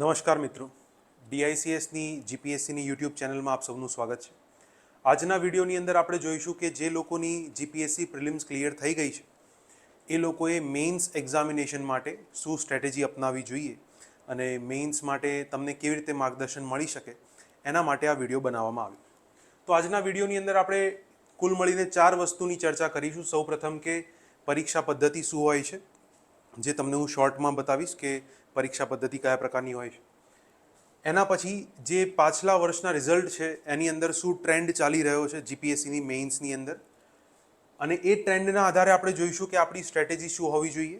નમસ્કાર મિત્રો, ડીઆઈસીએસની જીપીએસસીની યુટ્યુબ ચેનલમાં આપ સૌનું સ્વાગત છે। આજના વિડીયોની અંદર આપણે જોઈશું કે જે લોકોની જીપીએસસી પ્રિલિમ્સ ક્લિયર થઈ ગઈ છે એ લોકોએ મેઇન્સ એક્ઝામિનેશન માટે શું સ્ટ્રેટેજી અપનાવવી જોઈએ અને મેઇન્સ માટે તમને કેવી રીતે માર્ગદર્શન મળી શકે એના માટે આ વિડીયો બનાવવામાં આવ્યો। તો આજના વિડીયોની અંદર આપણે કુલ મળીને 4 વસ્તુની ચર્ચા કરીશું। સૌપ્રથમ કે પરીક્ષા પદ્ધતિ શું હોય છે, જે તમને હું શોર્ટમાં બતાવીશ કે પરીક્ષા પદ્ધતિ કયા પ્રકારની હોય છે। એના પછી જે પાછલા વર્ષના રિઝલ્ટ છે એની અંદર શું ટ્રેન્ડ ચાલી રહ્યો છે જીપીએસસીની મેઇન્સની અંદર, અને એ ટ્રેન્ડના આધારે આપણે જોઈશું કે આપણી સ્ટ્રેટેજી શું હોવી જોઈએ,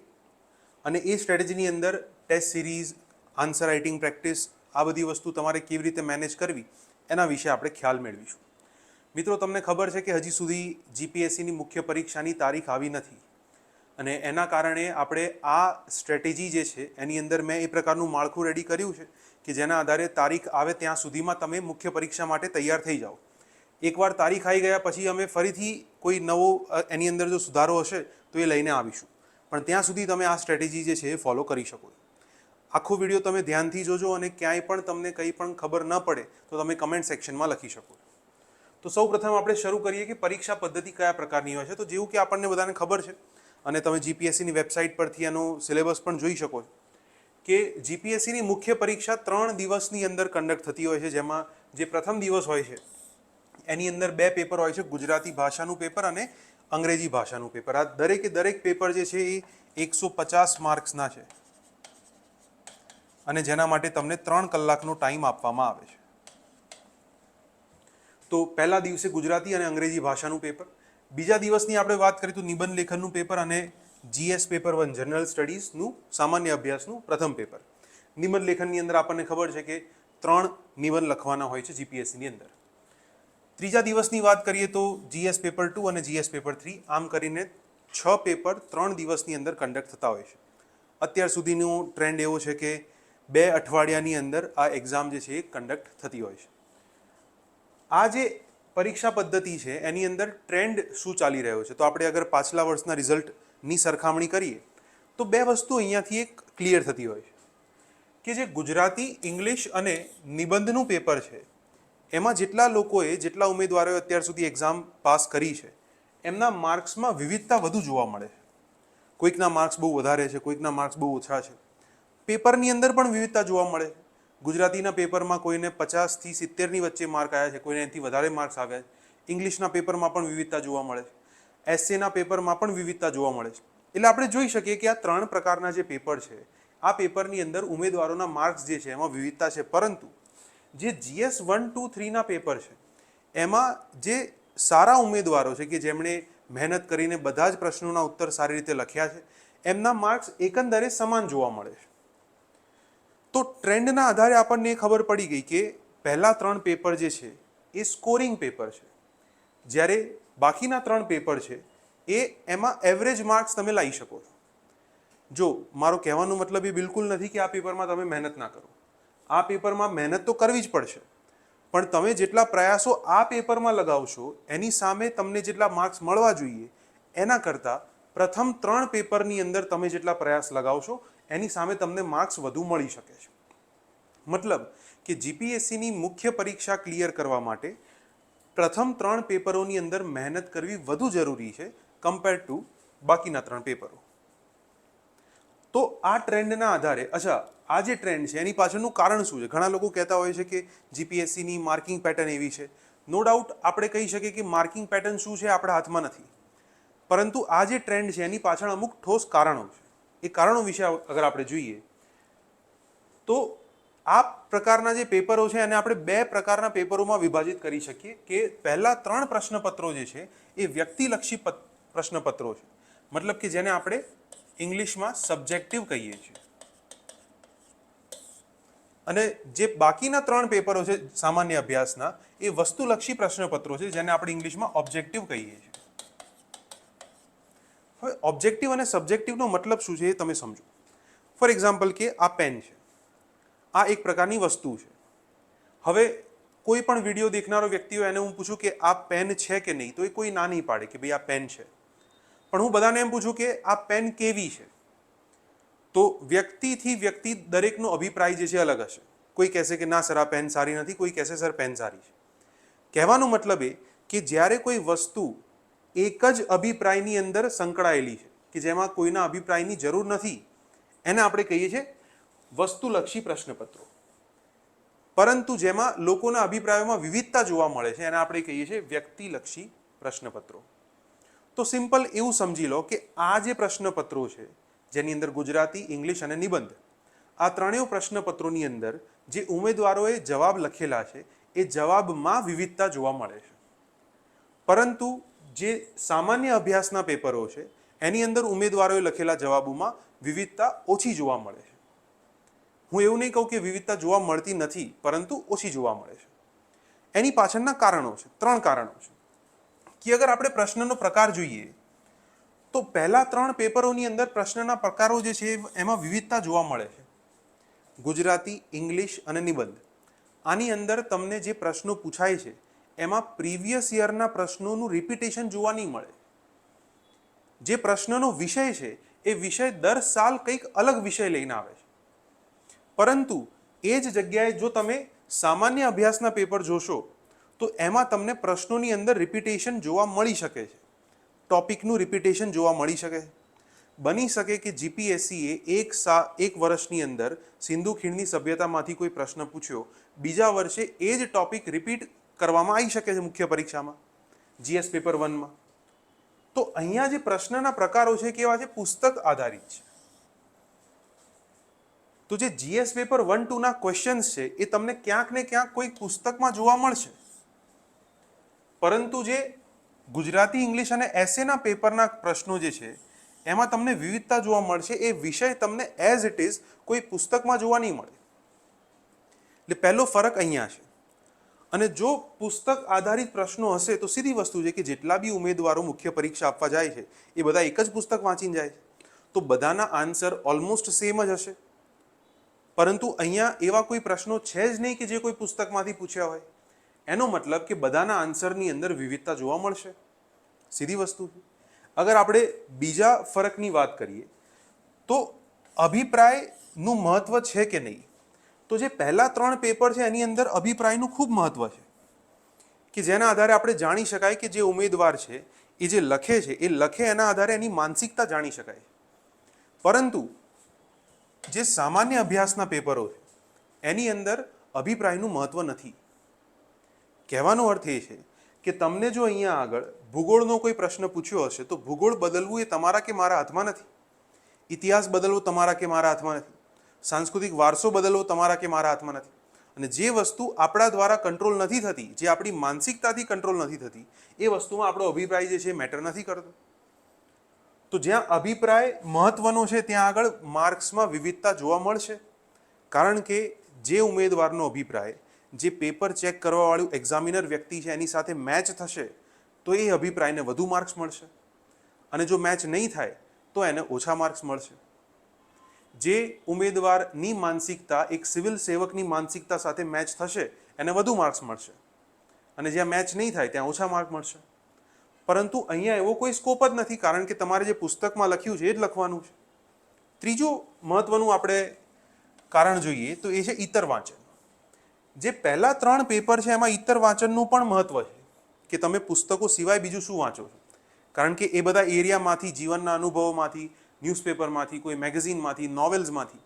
અને એ સ્ટ્રેટેજીની અંદર test series, answer writing practice, આ બધી વસ્તુ તમારે કેવી રીતે મેનેજ કરવી એના વિશે આપણે ખ્યાલ મેળવીશું। મિત્રો, તમને ખબર છે કે હજી સુધી જીપીએસસીની મુખ્ય પરીક્ષાની તારીખ આવી નથી, અને એના કારણે આપણે આ સ્ટ્રેટેજી જે છે એની અંદર મેં એ પ્રકારનું માળખું રેડી કર્યું છે કે જેના આધારે તારીખ આવે ત્યાં સુધીમાં તમે મુખ્ય પરીક્ષા માટે તૈયાર થઈ જાઓ। એકવાર તારીખ આવી ગયા પછી અમે ફરીથી કોઈ નવો એની અંદર જો સુધારો હશે તો એ લઈને આવીશું, પણ ત્યાં સુધી તમે આ સ્ટ્રેટેજી જે છે એ ફોલો કરી શકો। આખો વિડીયો તમે ધ્યાનથી જોજો, અને ક્યાંય પણ તમને કંઈ પણ ખબર ન પડે તો તમે કમેન્ટ સેક્શનમાં લખી શકો। તો સૌ પ્રથમ આપણે શરૂ કરીએ કે પરીક્ષા પદ્ધતિ કયા પ્રકારની હોય છે। તો જેવું કે આપણને બધાને ખબર છે, અને તમે જીપીએસસીની વેબસાઇટ પરથી એનો સિલેબસ પણ જોઈ શકો છો કે જીપીએસસીની મુખ્ય પરીક્ષા 3 દિવસની અંદર કન્ડક્ટ થતી હોય છે, જેમાં જે પ્રથમ દિવસ હોય છે એની અંદર 2 પેપર હોય છે, ગુજરાતી ભાષાનું પેપર અને અંગ્રેજી ભાષાનું પેપર। આ દરેક પેપર જે છે એ 150 માર્ક્સના છે, અને જેના માટે તમને 3 કલાકનો ટાઈમ આપવામાં આવે છે। તો પહેલા દિવસે ગુજરાતી અને અંગ્રેજી ભાષાનું પેપર, બીજા દિવસની આપણે વાત કરીએ તો નિબંધ લેખનનું પેપર અને જીએસ પેપર 1 જનરલ સ્ટડીઝનું સામાન્ય અભ્યાસનું પ્રથમ પેપર। નિબંધ લેખનની અંદર આપણને ખબર છે કે 3 નિબંધ લખવાના હોય છે જીપીએસસીની અંદર। ત્રીજા દિવસની વાત કરીએ તો જીએસ પેપર 2 અને જીએસ પેપર 3, આમ કરીને 6 પેપર 3 દિવસની અંદર કન્ડક્ટ થતા હોય છે। અત્યાર સુધીનો ટ્રેન્ડ એવો છે કે 2 અઠવાડિયાની અંદર આ એક્ઝામ જે છે એ કન્ડક્ટ થતી હોય છે। આ જે પરીક્ષા પદ્ધતિ છે એની અંદર ટ્રેન્ડ શું ચાલી રહ્યો છે, તો આપણે અગર પાછલા વર્ષના રિઝલ્ટની સરખામણી કરીએ તો 2 વસ્તુ અહીંયાથી એક ક્લિયર થતી હોય છે કે જે ગુજરાતી, ઇંગ્લિશ અને નિબંધનું પેપર છે એમાં જેટલા ઉમેદવારોએ અત્યાર સુધી એક્ઝામ પાસ કરી છે એમના માર્ક્સમાં વિવિધતા વધુ જોવા મળે છે। કોઈકના માર્ક્સ બહુ વધારે છે, કોઈકના માર્ક્સ બહુ ઓછા છે। પેપરની અંદર પણ વિવિધતા જોવા મળે છે। ગુજરાતીના પેપરમાં કોઈને 50થી 70ની વચ્ચે માર્ક આવ્યા છે, કોઈને એનાથી વધારે માર્ક્સ આવ્યા છે। ઇંગ્લિશના પેપરમાં પણ વિવિધતા જોવા મળે છે, એસએના પેપરમાં પણ વિવિધતા જોવા મળે છે। એટલે આપણે જોઈ શકીએ કે આ 3 પ્રકારના જે પેપર છે આ પેપરની અંદર ઉમેદવારોના માર્ક્સ જે છે એમાં વિવિધતા છે, પરંતુ જે જીએસ 1, 2, 3ના પેપર છે એમાં જે સારા ઉમેદવારો છે કે જેમણે મહેનત કરીને બધા જ પ્રશ્નોના ઉત્તર સારી રીતે લખ્યા છે એમના માર્ક્સ એકંદરે સમાન જોવા મળે છે। તો ટ્રેન્ડના આધારે આપણને એ ખબર પડી ગઈ કે પહેલા 3 પેપર જે છે એ સ્કોરિંગ પેપર છે, જ્યારે બાકીના 3 પેપર છે એ એમાં એવરેજ માર્ક્સ તમે લાવી શકો છો। જો મારો કહેવાનો મતલબ એ બિલકુલ નથી કે આ પેપરમાં તમે મહેનત ના કરો, આ પેપરમાં મહેનત તો કરવી જ પડશે, પણ તમે જેટલા પ્રયાસો આ પેપરમાં લગાવશો એની સામે તમને જેટલા માર્ક્સ મળવા જોઈએ એના કરતાં પ્રથમ 3 પેપરની અંદર તમે જેટલા પ્રયાસ લગાવશો એની સામે તમને માર્ક્સ વધુ મળી શકે છે। મતલબ કે જીપીએસસીની મુખ્ય પરીક્ષા ક્લિયર કરવા માટે પ્રથમ 3 પેપરોની અંદર મહેનત કરવી વધુ જરૂરી છે કમ્પેર ટુ બાકીના 3 પેપરો। તો આ ટ્રેન્ડના આધારે, આ જે ટ્રેન્ડ છે એની પાછળનું કારણ શું છે? ઘણા લોકો કહેતા હોય છે કે જીપીએસસીની માર્કિંગ પેટર્ન એવી છે। નો ડાઉટ આપણે કહી શકીએ કે માર્કિંગ પેટર્ન શું છે આપણા હાથમાં નથી, પરંતુ આ જે ટ્રેન્ડ છે એની પાછળ અમુક ઠોસ કારણો છે। એ કારણો વિશે અગર આપણે જોઈએ તો આ પ્રકારના જે પેપરો છે એને આપણે 2 પ્રકારના પેપરોમાં વિભાજિત કરી શકીએ કે પહેલા 3 પ્રશ્નપત્રો જે છે એ વ્યક્તિલક્ષી પ્રશ્નપત્રો છે, મતલબ કે જેને આપણે ઇંગ્લિશમાં સબ્જેક્ટિવ કહીએ છીએ, અને જે બાકીના 3 પેપરો છે સામાન્ય અભ્યાસના એ વસ્તુલક્ષી પ્રશ્નપત્રો છે, જેને આપણે ઇંગ્લિશમાં ઓબ્જેક્ટિવ કહીએ છીએ। હવે ઓબ્જેક્ટિવ અને સબ્જેક્ટિવનો મતલબ શું છે એ તમે સમજો। ફોર એક્ઝામ્પલ કે આ પેન છે, આ એક પ્રકારની વસ્તુ છે। હવે કોઈ પણ વિડીયો દેખનારો વ્યક્તિ હોય એને હું પૂછું કે આ પેન છે કે નહીં, તો એ કોઈ ના નહીં પાડે કે ભાઈ આ પેન છે, પણ હું બધાને એમ પૂછું કે આ પેન કેવી છે, તો વ્યક્તિથી વ્યક્તિ દરેકનો અભિપ્રાય જે છે અલગ હશે. કોઈ કહેશે કે ના સર આ પેન સારી નથી, કોઈ કહેશે સર પેન સારી છે. કહેવાનો મતલબ એ કે જ્યારે કોઈ વસ્તુ એક જ અભિપ્રાયની અંદર સંકળાયેલી છે કે જેમાં કોઈના અભિપ્રાયની જરૂર નથી, એને આપણે કહીએ છીએ વસ્તુલક્ષી પ્રશ્નપત્રો. પરંતુ જેમાં લોકોના અભિપ્રાયોમાં વિવિધતા જોવા મળે છે એને આપણે કહીએ છીએ વ્યક્તિલક્ષી પ્રશ્નપત્રો. તો સિમ્પલ એવું સમજી લો કે આ જે પ્રશ્નપત્રો છે જેની અંદર ગુજરાતી, ઇંગ્લિશ અને નિબંધ, આ ત્રણેય પ્રશ્નપત્રોની અંદર જે ઉમેદવારોએ જવાબ લખેલા છે એ જવાબમાં વિવિધતા જોવા મળે છે. પરંતુ જે સામાન્ય અભ્યાસના પેપરો છે એની અંદર ઉમેદવારોએ લખેલા જવાબોમાં વિવિધતા ઓછી જોવા મળે છે. હું એવું નહીં કહું કે વિવિધતા જોવા મળતી નથી, પરંતુ ઓછી જોવા મળે છે. એની પાછળના કારણો છે, 3 કારણો છે. કે અગર આપણે પ્રશ્નનો પ્રકાર જોઈએ તો પહેલા 3 પેપરોની અંદર પ્રશ્નના પ્રકારો જે છે એમાં વિવિધતા જોવા મળે છે. ગુજરાતી, ઇંગ્લિશ અને નિબંધ, આની અંદર તમને જે પ્રશ્નો પૂછાય છે એમાં પ્રીવિયસ યરના પ્રશ્નોનું રિપીટેશન જોવા નહીં મળે. જે પ્રશ્નનો વિષય છે એ વિષય દર સાલ કંઈક અલગ વિષય લઈને આવે છે. પરંતુ એ જ જગ્યાએ જો તમે સામાન્ય અભ્યાસના પેપર જોશો તો એમાં તમને પ્રશ્નોની અંદર રિપીટેશન જોવા મળી શકે છે, ટોપિકનું રિપીટેશન જોવા મળી શકે છે. બની શકે કે જીપીએસસીએ એક વર્ષની અંદર સિંધુ ખીણની સભ્યતામાંથી કોઈ પ્રશ્ન પૂછ્યો, બીજા વર્ષે એ જ ટોપિક રિપીટ કરવામાં આવી શકે છે મુખ્ય પરીક્ષામાં, જીએસ પેપર 1માં. તો અહીંયા જે પ્રશ્નના પ્રકારો છે કેવા છે? પુસ્તક આધારિત છે. તો જે જીએસ પેપર 1-2ના ક્વેશ્ચન્સ છે એ તમને ક્યાંક ને ક્યાંક કોઈ પુસ્તકમાં જોવા મળશે, પરંતુ જે ગુજરાતી, ઇંગ્લિશ અને એસેના પેપરના પ્રશ્નો જે છે એમાં તમને વિવિધતા જોવા મળશે. એ વિષય તમને એઝ ઇટ ઇઝ કોઈ પુસ્તકમાં જોવા નહીં મળે. એટલે પહેલો ફરક અહીંયા છે. અને જો પુસ્તક આધારિત પ્રશ્નો હશે તો સીધી વસ્તુ છે કે જેટલા બી ઉમેદવારો મુખ્ય પરીક્ષા આપવા જાય છે એ બધા એક જ પુસ્તક વાંચીને જાય છે, તો બધાના આન્સર ઓલમોસ્ટ સેમ જ હશે. પરંતુ અહીંયા એવા કોઈ પ્રશ્નો છે જ નહીં કે જે કોઈ પુસ્તકમાંથી પૂછ્યા હોય. એનો મતલબ કે બધાના આન્સરની અંદર વિવિધતા જોવા મળશે. સીધી વસ્તુ. અગર આપણે બીજા ફરકની વાત કરીએ તો અભિપ્રાયનું મહત્વ છે કે નહીં, તો જે પહેલા 3 પેપર છે એની અંદર અભિપ્રાયનું ખૂબ મહત્વ છે કે જેના આધારે આપણે જાણી શકાય કે જે ઉમેદવાર છે એ જે લખે છે એ લખે એના આધારે એની માનસિકતા જાણી શકાય. પરંતુ જે સામાન્ય અભ્યાસના પેપરો છે એની અંદર અભિપ્રાયનું મહત્વ નથી. કહેવાનો અર્થ એ છે કે તમને જો અહીંયા આગળ ભૂગોળનો કોઈ પ્રશ્ન પૂછ્યો હશે તો ભૂગોળ બદલવું એ તમારા કે મારા હાથમાં નથી. ઇતિહાસ બદલવો તમારા કે મારા હાથમાં નથી. સાંસ્કૃતિક વારસો બદલવો તમારા કે મારા હાથમાં નથી. અને જે વસ્તુ આપણા દ્વારા કંટ્રોલ નથી થતી, જે આપણી માનસિકતાથી કંટ્રોલ નથી થતી, એ વસ્તુમાં આપણો અભિપ્રાય જે છે મેટર નથી કરતો. તો જ્યાં અભિપ્રાય મહત્વનો છે ત્યાં આગળ માર્ક્સમાં વિવિધતા જોવા મળશે. કારણ કે જે ઉમેદવારનો અભિપ્રાય જે પેપર ચેક કરવાવાળું એક્ઝામિનર વ્યક્તિ છે એની સાથે મેચ થશે તો એ અભિપ્રાયને વધુ માર્ક્સ મળશે, અને જો મેચ નહીં થાય તો એને ઓછા માર્ક્સ મળશે. જે ઉમેદવારની માનસિકતા એક સિવિલ સેવકની માનસિકતા સાથે મેચ થશે એને વધુ માર્ક્સ મળશે, અને જ્યાં મેચ નહીં થાય ત્યાં ઓછા માર્ક મળશે. પરંતુ અહીંયા એવો કોઈ સ્કોપ જ નથી, કારણ કે તમારે જે પુસ્તકમાં લખ્યું છે એ જ લખવાનું છે. ત્રીજું મહત્વનું આપણે કારણ જોઈએ તો એ છે ઇતર વાંચન. જે પહેલા 3 પેપર છે એમાં ઇતર વાંચનનું પણ મહત્વ છે કે તમે પુસ્તકો સિવાય બીજું શું વાંચો છો, કારણ કે એ બધા એરિયામાંથી, જીવનના અનુભવોમાંથી, ન્યૂઝપેપરમાંથી, કોઈ મેગેઝિનમાંથી, નોવેલ્સમાંથી,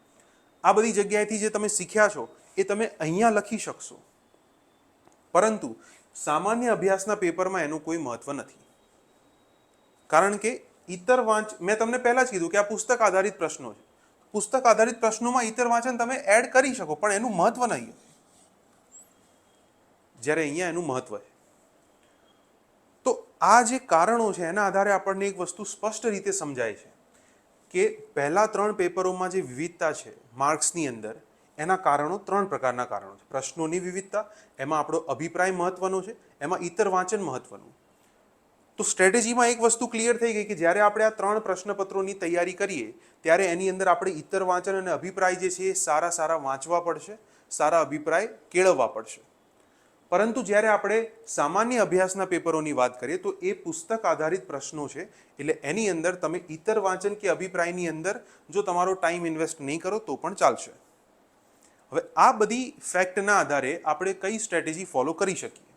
આ બધી જગ્યાએથી જે તમે શીખ્યા છો એ તમે અહીંયા લખી શકશો. પરંતુ સામાન્ય અભ્યાસના પેપરમાં એનું કોઈ મહત્વ નથી, કારણ કે ઇતર મેં તમને પહેલાં જ કીધું કે આ પુસ્તક આધારિત પ્રશ્નો છે. પુસ્તક આધારિત પ્રશ્નોમાં ઇતર વાંચન તમે એડ કરી શકો પણ એનું મહત્વ નહીં, જ્યારે અહીંયા એનું મહત્વ છે. તો આ જે કારણો છે એના આધારે આપણને એક વસ્તુ સ્પષ્ટ રીતે સમજાય છે કે પહેલા 3 પેપરોમાં જે વિવિધતા છે માર્ક્સની અંદર, એના કારણો 3 પ્રકારના કારણો છે. પ્રશ્નોની વિવિધતા, એમાં આપણો અભિપ્રાય મહત્વનો છે, એમાં ઇતર વાંચન મહત્વનું. તો સ્ટ્રેટેજીમાં એક વસ્તુ ક્લિયર થઈ ગઈ કે જ્યારે આપણે આ 3 પ્રશ્નપત્રોની તૈયારી કરીએ ત્યારે એની અંદર આપણે ઇતર વાંચન અને અભિપ્રાય જે છે એ સારા વાંચવા પડશે, સારા અભિપ્રાય કેળવવા પડશે. પરંતુ જ્યારે આપણે સામાન્ય અભ્યાસના પેપરોની વાત કરીએ તો એ પુસ્તક આધારિત પ્રશ્નો છે, એટલે એની અંદર તમે ઇતર વાંચન કે અભિપ્રાયની અંદર જો તમારો ટાઈમ ઇન્વેસ્ટ નહીં કરો તો પણ ચાલશે. હવે આ બધી ફેક્ટના આધારે આપણે કઈ સ્ટ્રેટેજી ફોલો કરી શકીએ?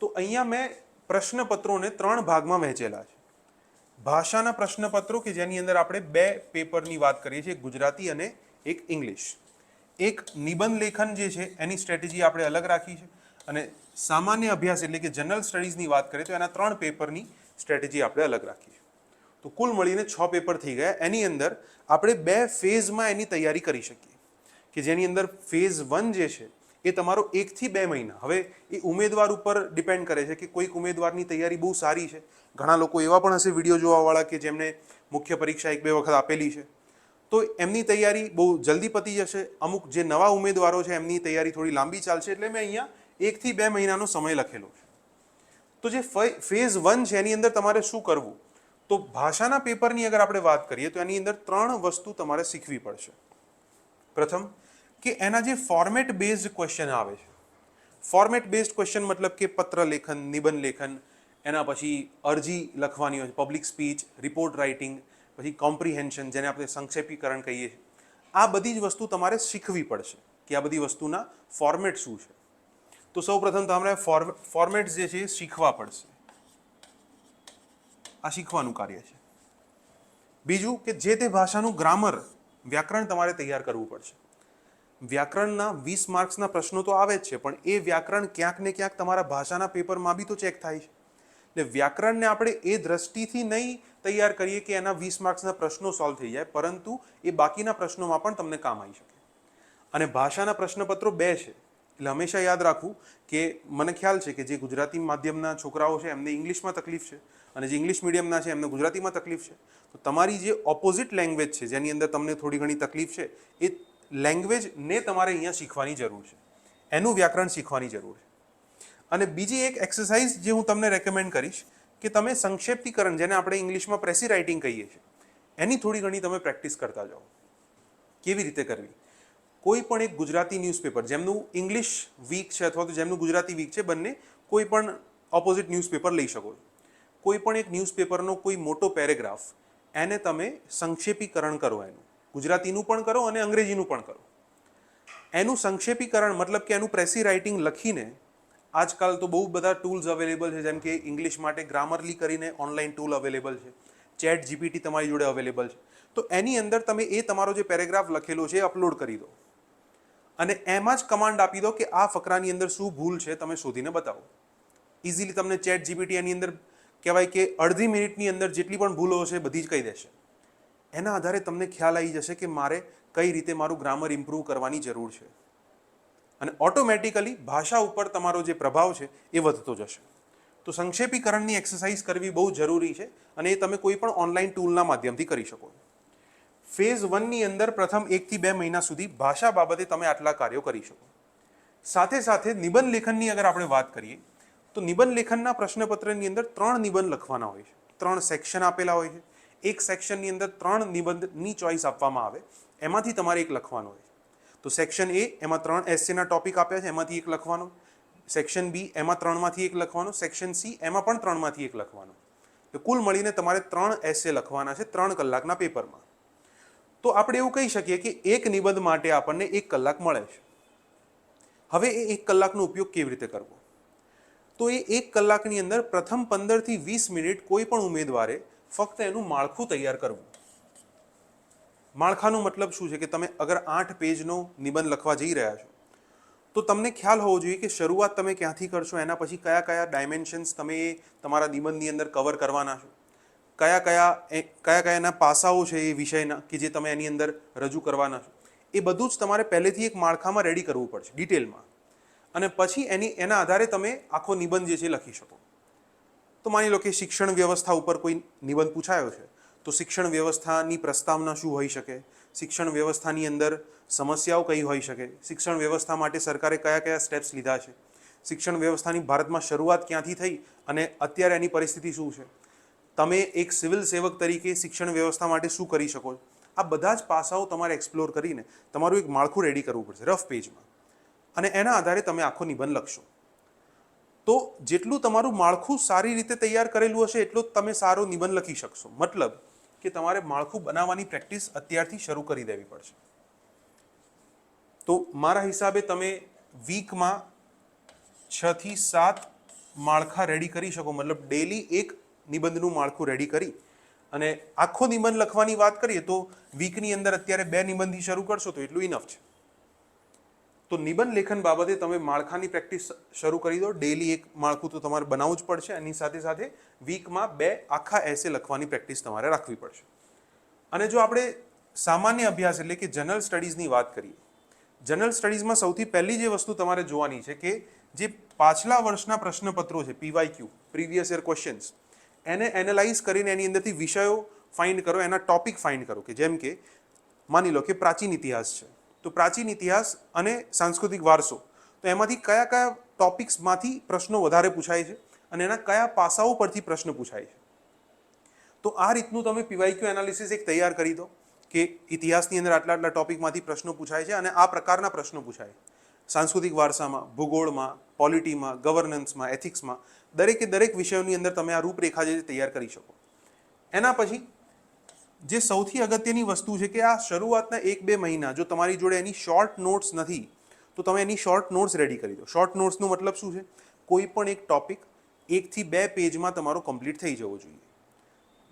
તો અહીંયા મેં પ્રશ્નપત્રોને 3 ભાગમાં વહેંચેલા છે. ભાષાના પ્રશ્નપત્રો કે જેની અંદર આપણે 2 પેપરની વાત કરીએ છીએ, ગુજરાતી અને એક ઇંગ્લિશ. એક નિબંધ લેખન જે છે એની સ્ટ્રેટેજી આપણે અલગ રાખી છે, અને સામાન્ય અભ્યાસ એટલે કે જનરલ સ્ટડીઝની વાત કરીએ તો એના 3 પેપરની સ્ટ્રેટેજી આપણે અલગ રાખી છે. તો કુલ મળીને 6 પેપર થઈ ગયા. એની અંદર આપણે 2 ફેઝમાં એની તૈયારી કરી શકીએ, કે જેની અંદર ફેઝ 1 જે છે એ તમારો 1 થી 2 મહિના. હવે એ ઉમેદવાર ઉપર ડિપેન્ડ કરે છે કે કોઈક ઉમેદવારની તૈયારી બહુ સારી છે. ઘણા લોકો એવા પણ હશે વિડીયો જોવાવાળા કે જેમને મુખ્ય પરીક્ષા 1-2 વખત આપેલી છે, તો એમની તૈયારી બહુ જલ્દી પતી જશે. અમુક જે નવા ઉમેદવારો છે એમની તૈયારી થોડી લાંબી ચાલશે, એટલે મેં અહીંયા 1 થી 2 મહિનાનો સમય લખેલો છે. તો જે ફેઝ 1 છે એની અંદર તમારે શું કરવું? તો ભાષાના પેપરની અગર આપણે વાત કરીએ તો એની અંદર 3 વસ્તુ તમારે શીખવી પડશે. પ્રથમ કે એના જે ફોર્મેટ બેઝડ ક્વેશ્ચન આવે છે, ફોર્મેટ બેઝડ ક્વેશ્ચન મતલબ કે પત્ર લેખન, નિબંધ લેખન, એના પછી અરજી લખવાની હોય, પબ્લિક સ્પીચ, રિપોર્ટ રાઇટિંગ, પછી કોમ્પ્રિહેન્શન જેને આપણે સંક્ષેપીકરણ કહીએ છીએ, આ બધી જ વસ્તુ તમારે શીખવી પડશે કે આ બધી વસ્તુના ફોર્મેટ શું છે. તો સૌપ્રથમ તમારે ફોર્મેટ્સ જે છે એ શીખવા પડશે. આ શીખવાનું કાર્ય છે. બીજું કે જે તે ભાષાનું ગ્રામર, વ્યાકરણ તમારે તૈયાર કરવું પડશે. વ્યાકરણના 20 માર્ક્સના પ્રશ્નો તો આવે જ છે, પણ એ વ્યાકરણ ક્યાંક ને ક્યાંક તમારા ભાષાના પેપરમાં બી તો ચેક થાય છે. એટલે વ્યાકરણને આપણે એ દ્રષ્ટિથી નહીં તૈયાર કરીએ કે એના 20 માર્ક્સના પ્રશ્નો સોલ્વ થઈ જાય, પરંતુ એ બાકીના પ્રશ્નોમાં પણ તમને કામ આવી શકે. અને ભાષાના પ્રશ્નપત્રો 2 છે, એટલે હંમેશા યાદ રાખવું કે મને ખ્યાલ છે કે જે ગુજરાતી માધ્યમના છોકરાઓ છે એમને ઇંગ્લિશમાં તકલીફ છે, અને જે ઇંગ્લિશ મીડિયમના છે એમને ગુજરાતીમાં તકલીફ છે. તો તમારી જે ઓપોઝિટ લેંગ્વેજ છે જેની અંદર તમને થોડી ઘણી તકલીફ છે, એ લેંગ્વેજને તમારે અહીંયા શીખવાની જરૂર છે, એનું વ્યાકરણ શીખવાની જરૂર છે. અને બીજી એક એક્સરસાઇઝ જે હું તમને રેકમેન્ડ કરીશ કે તમે સંક્ષેપ્તીકરણ, જેને આપણે ઇંગ્લિશમાં પ્રેસી રાઇટિંગ કહીએ છીએ, એની થોડી ઘણી તમે પ્રેક્ટિસ કરતા જાઓ. કેવી રીતે કરવી? કોઈ પણ એક ગુજરાતી ન્યૂઝપેપર જેમનું ઇંગ્લિશ વીક છે અથવા તો જેમનું ગુજરાતી વીક છે, બંને કોઈ પણ ઓપોઝિટ ન્યૂઝપેપર લઈ શકો છો. કોઈ પણ એક ન્યૂઝપેપરનો કોઈ મોટો પેરેગ્રાફ, એને તમે સંક્ષેપીકરણ કરો, એનું ગુજરાતીનું પણ કરો અને અંગ્રેજીનું પણ કરો. એનું સંક્ષેપીકરણ મતલબ કે એનું પ્રેસી રાઇટિંગ લખીને, આજકાલ તો બહુ બધા ટૂલ્સ અવેલેબલ છે, જેમ કે ઇંગ્લિશ માટે ગ્રામરલી કરીને ઓનલાઈન ટૂલ અવેલેબલ છે, ચેટ જીપીટી તમારી જોડે અવેલેબલ છે. તો એની અંદર તમે એ તમારો જે પેરેગ્રાફ લખેલો છે એ અપલોડ કરી દો, અને એમાં જ કમાન્ડ આપી દો કે આ ફકરાની અંદર શું ભૂલ છે તમે શોધીને બતાવો. ઇઝીલી તમને ચેટ જીપીટી એની અંદર કહેવાય કે અડધી મિનિટની અંદર જેટલી પણ ભૂલો હશે બધી જ કહી દેશે. એના આધારે તમને ખ્યાલ આવી જશે કે મારે કઈ રીતે મારું ગ્રામર ઇમ્પ્રૂવ કરવાની જરૂર છે, અને ઓટોમેટિકલી ભાષા ઉપર તમારો જે પ્રભાવ છે એ વધતો જશે. તો સંક્ષેપીકરણની એક્સરસાઇઝ કરવી બહુ જરૂરી છે, અને એ તમે કોઈ પણ ઓનલાઈન ટૂલના માધ્યમથી કરી શકો. ફેઝ 1ની અંદર પ્રથમ 1 થી 2 મહિના સુધી ભાષા બાબતે તમે આટલા કાર્યો કરી શકો. સાથે સાથે નિબંધ લેખનની અગર આપણે વાત કરીએ તો નિબંધ લેખનના પ્રશ્નપત્રની અંદર 3 નિબંધ લખવાના હોય છે. 3 સેક્શન આપેલા હોય છે. એક સેક્શનની અંદર 3 નિબંધની ચોઇસ આપવામાં આવે, એમાંથી તમારે એક લખવાનો હોય. તો સેક્શન એ, એમાં 3 એસેના ટોપિક આપ્યા છે, એમાંથી એક લખવાનો. સેક્શન બી, એમાં 3માંથી એક લખવાનો. સેક્શન સી, એમાં પણ 3માંથી એક લખવાનો. તો કુલ મળીને તમારે 3 એસે લખવાના છે 3 કલાકના પેપરમાં. તો આપણે એવું કહી શકીએ કે એક નિબંધ માટે આપણને 1 કલાક મળે છે. હવે એ 1 કલાકનો ઉપયોગ કેવી રીતે કરવો? તો એ 1 કલાકની અંદર પ્રથમ 15 થી 20 મિનિટ કોઈ પણ ઉમેદવારે ફક્ત એનું માળખું તૈયાર કરવું. માળખાનો મતલબ શું છે કે તમે અગર 8 પેજનો નિબંધ લખવા જઈ રહ્યા છો, તો તમને ખ્યાલ હોવો જોઈએ કે શરૂઆત તમે ક્યાંથી કરશો, એના પછી કયા કયા ડાયમેન્શન્સ તમે તમારા નિબંધની અંદર કવર કરવાના છો, કયા કયા એના પાસાઓ છે એ વિષયના કે જે તમે એની અંદર રજૂ કરવાના છો, એ બધું જ તમારે પહેલેથી એક માળખામાં રેડી કરવું પડશે ડિટેલમાં, અને પછી એના આધારે તમે આખો નિબંધ જે છે લખી શકો. તો માની લો કે શિક્ષણ વ્યવસ્થા ઉપર કોઈ નિબંધ પૂછાયો છે, તો શિક્ષણ વ્યવસ્થાની પ્રસ્તાવના શું હોઈ શકે, શિક્ષણ વ્યવસ્થાની અંદર સમસ્યાઓ કઈ હોઈ શકે, શિક્ષણ વ્યવસ્થા માટે સરકારે કયા કયા સ્ટેપ્સ લીધા છે, શિક્ષણ વ્યવસ્થાની ભારતમાં શરૂઆત ક્યાંથી થઈ અને અત્યારે એની પરિસ્થિતિ શું છે, તમે એક સિવિલ સેવક તરીકે શિક્ષણ વ્યવસ્થા માટે શું કરી શકો. આ બધા જ પાસાઓ તમારે એક્સપ્લોર કરીને તમારું એક માળખું રેડી કરવું પડશે રફ પેજમાં. અને એના આધારે તમે આખો નિબંધ લખશો. તો જેટલું તમારું માળખું સારી રીતે તૈયાર કરેલું હશે એટલો જ તમે સારો નિબંધ લખી શકશો. મતલબ કે તમારે માળખું બનાવવાની પ્રેક્ટિસ અત્યારથી શરૂ કરી દેવી પડશે. તો મારા હિસાબે તમે વીકમાં 6 થી 7 માળખા રેડી કરી શકો. મતલબ ડેલી એક નિબંધનું માળખું રેડી કરી અને આખો નિબંધ લખવાની વાત કરીએ તો વીકની અંદર અત્યારે 2 નિબંધથી શરૂ કરશો તો એટલું ઇનફ છે. તો નિબંધ લેખન બાબતે તમે માળખાની પ્રેક્ટિસ શરૂ કરી દો. ડેલી એક માળખું તો તમારે બનાવવું જ પડશે. એની સાથે સાથે વીકમાં 2 આખા એસે લખવાની પ્રેક્ટિસ તમારે રાખવી પડશે. અને જો આપણે સામાન્ય અભ્યાસ એટલે કે જનરલ સ્ટડીઝની વાત કરીએ, જનરલ સ્ટડીઝમાં સૌથી પહેલી જે વસ્તુ તમારે જોવાની છે કે જે પાછલા વર્ષના પ્રશ્નપત્રો છે, PYQ પ્રીવિયસ યર ક્વેશ્ચન્સ, એને એનાલાઇઝ કરીને એની અંદરથી વિષયો ફાઇન્ડ કરો, એના ટોપિક ફાઇન્ડ કરો. કે જેમ કે માની લો કે પ્રાચીન ઇતિહાસ છે, તો પ્રાચીન ઇતિહાસ અને સાંસ્કૃતિક વારસો, તો એમાંથી કયા કયા ટોપિક્સમાંથી પ્રશ્નો વધારે પૂછાય છે અને એના કયા પાસાઓ પરથી પ્રશ્ન પૂછાય છે. તો આ રીતનું તમે PYQ એનાલિસિસ એક તૈયાર કરી દો કે ઇતિહાસની અંદર આટલા આટલા ટોપિકમાંથી પ્રશ્નો પૂછાય છે અને આ પ્રકારના પ્રશ્નો પૂછાય. સાંસ્કૃતિક વારસામાં, ભૂગોળમાં, પોલિટીમાં, ગવર્નન્સમાં, એથિક્સમાં, દરેકે દરેક વિષયોની અંદર તમે આ રૂપરેખા જે તૈયાર કરી શકો. એના પછી જે સૌથી અગત્યની વસ્તુ છે કે આ શરૂઆતના 1-2 મહિના જો તમારી જોડે એની શોર્ટ નોટ્સ નથી તો તમે એની શોર્ટ નોટ્સ રેડી કરી દો. શોર્ટ નોટ્સનો મતલબ શું છે? કોઈ પણ એક ટોપિક 1 થી 2 પેજમાં તમારો કમ્પ્લીટ થઈ જવો જોઈએ.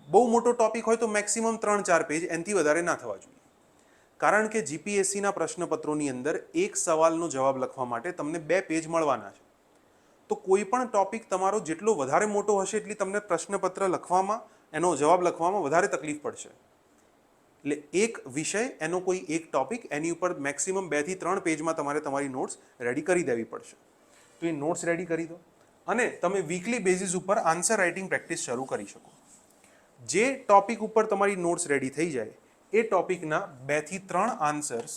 બહુ મોટો ટોપિક હોય તો મેક્સિમમ 3-4 પેજ, એનાથી વધારે ના થવા જોઈએ. કારણ કે GPSCના પ્રશ્નપત્રોની અંદર એક સવાલનો જવાબ લખવા માટે તમને 2 પેજ મળવાના છે. તો કોઈ પણ ટોપિક તમારો જેટલો વધારે મોટો હશે એટલી તમને પ્રશ્નપત્ર લખવામાં, એનો જવાબ લખવામાં વધારે તકલીફ પડશે. એટલે એક વિષય, એનો કોઈ એક ટોપિક, એની ઉપર મેક્સિમમ 2 થી 3 પેજમાં તમારે તમારી નોટ્સ રેડી કરી દેવી પડશે. તો એ નોટ્સ રેડી કરી દો અને તમે વીકલી બેઝિસ ઉપર આન્સર રાઇટિંગ પ્રેક્ટિસ શરૂ કરી શકો. જે ટોપિક ઉપર તમારી નોટ્સ રેડી થઈ જાય એ ટોપિકના 2 થી 3 આન્સર્સ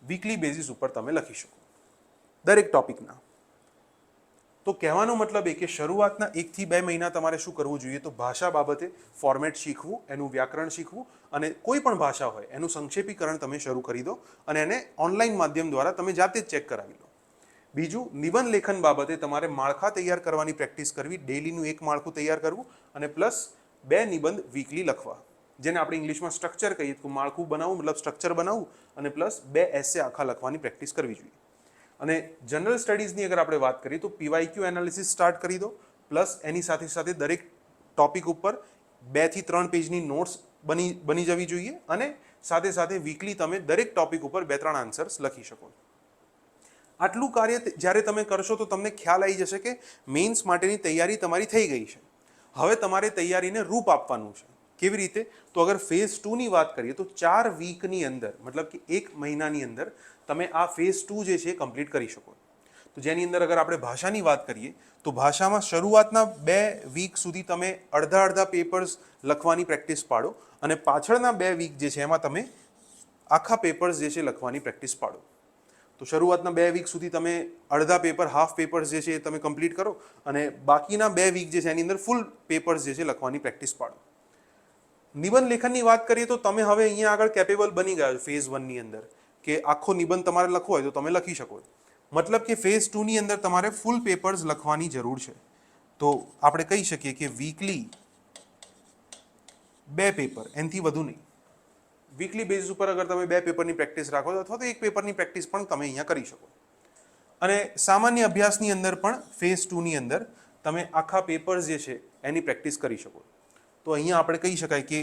વીકલી બેઝિસ ઉપર તમે લખી શકો, દરેક ટોપિકના. તો કહેવાનો મતલબ એ કે શરૂઆતના 1 થી 2 મહિના તમારે શું કરવું જોઈએ? તો ભાષા બાબતે ફોર્મેટ શીખવું, એનું વ્યાકરણ શીખવું અને કોઈ પણ ભાષા હોય એનું સંક્ષેપીકરણ તમે શરૂ કરી દો અને એને ઓનલાઈન માધ્યમ દ્વારા તમે જાતે જ ચેક કરાવી લો. બીજું, નિબંધ લેખન બાબતે તમારે માળખા તૈયાર કરવાની પ્રેક્ટિસ કરવી. ડેલીનું એક માળખું તૈયાર કરવું અને પ્લસ 2 નિબંધ વીકલી લખવા, જેને આપણે ઇંગ્લિશમાં સ્ટ્રક્ચર કહીએ. તો માળખું બનાવવું મતલબ સ્ટ્રક્ચર બનાવવું અને પ્લસ 2 એસે આખા લખવાની પ્રેક્ટિસ કરવી જોઈએ. અને જનરલ સ્ટડીઝની અગર આપણે વાત કરીએ તો PYQ એનાલિસિસ સ્ટાર્ટ કરી દો, પ્લસ એની સાથે સાથે દરેક ટોપિક ઉપર 2 થી 3 પેજની નોટ્સ બની જવી જોઈએ અને સાથે સાથે વીકલી તમે દરેક ટોપિક ઉપર 2-3 આન્સર્સ લખી શકો. આટલું કાર્ય જ્યારે તમે કરશો તો તમને ખ્યાલ આવી જશે કે મેઇન્સ માટેની તૈયારી તમારી થઈ ગઈ છે. હવે તમારે તૈયારીને રૂપ આપવાનું છે. કેવી રીતે? તો અગર ફેઝ 2ની વાત કરીએ તો 4 વીકની અંદર, મતલબ કે 1 મહિનાની અંદર તમે આ ફેઝ 2 જે છે કમ્પ્લીટ કરી શકો. તો જેની અંદર અગર આપણે ભાષાની વાત કરીએ તો ભાષામાં શરૂઆતના 2 વીક સુધી તમે અડધા પેપર્સ લખવાની પ્રેક્ટિસ પાડો અને પાછળના 2 વીક જે છે એમાં તમે આખા પેપર્સ જે છે લખવાની પ્રેક્ટિસ પાડો. તો શરૂઆતના 2 વીક સુધી તમે અડધા પેપર, હાફ પેપર્સ જે છે એ તમે કમ્પ્લીટ કરો અને બાકીના 2 વીક જે છે એની અંદર ફૂલ પેપર્સ જે છે લખવાની પ્રેક્ટિસ પાડો. નિબંધ લેખનની વાત કરીએ તો તમે હવે અહીંયા આગળ કેપેબલ બની ગયા છો ફેઝ 1ની અંદર કે આખો નિબંધ તમારે લખવો હોય તો તમે લખી શકો. મતલબ કે ફેઝ 2ની અંદર તમારે ફૂલ પેપર્સ લખવાની જરૂર છે. તો આપણે કહી શકીએ કે વીકલી 2 પેપર, એનાથી વધુ નહીં. વીકલી બેઝ ઉપર અગર તમે 2 પેપરની પ્રેક્ટિસ રાખો અથવા તો 1 પેપરની પ્રેક્ટિસ પણ તમે અહીંયા કરી શકો. અને સામાન્ય અભ્યાસની અંદર પણ ફેઝ 2ની અંદર તમે આખા પેપર્સ જે છે એની પ્રેક્ટિસ કરી શકો. તો અહીંયા આપણે કહી શકાય કે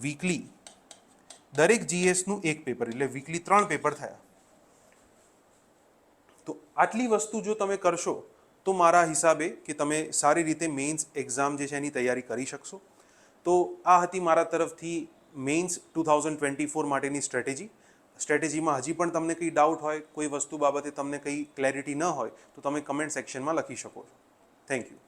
વીકલી દરેક GSનું 1 પેપર, એટલે વીકલી 3 પેપર થયા. તો આટલી વસ્તુ જો તમે કરશો તો મારા હિસાબે કે તમે સારી રીતે મેઇન્સ એક્ઝામ જે છે એની તૈયારી કરી શકશો. તો આ હતી મારા તરફથી મેઇન્સ 2024 માટેની સ્ટ્રેટેજીમાં હજી પણ તમને કંઈ ડાઉટ હોય, કોઈ વસ્તુ બાબતે તમને કંઈ ક્લેરિટી ન હોય તો તમે કમેન્ટ સેક્શનમાં લખી શકો છો. Thank you.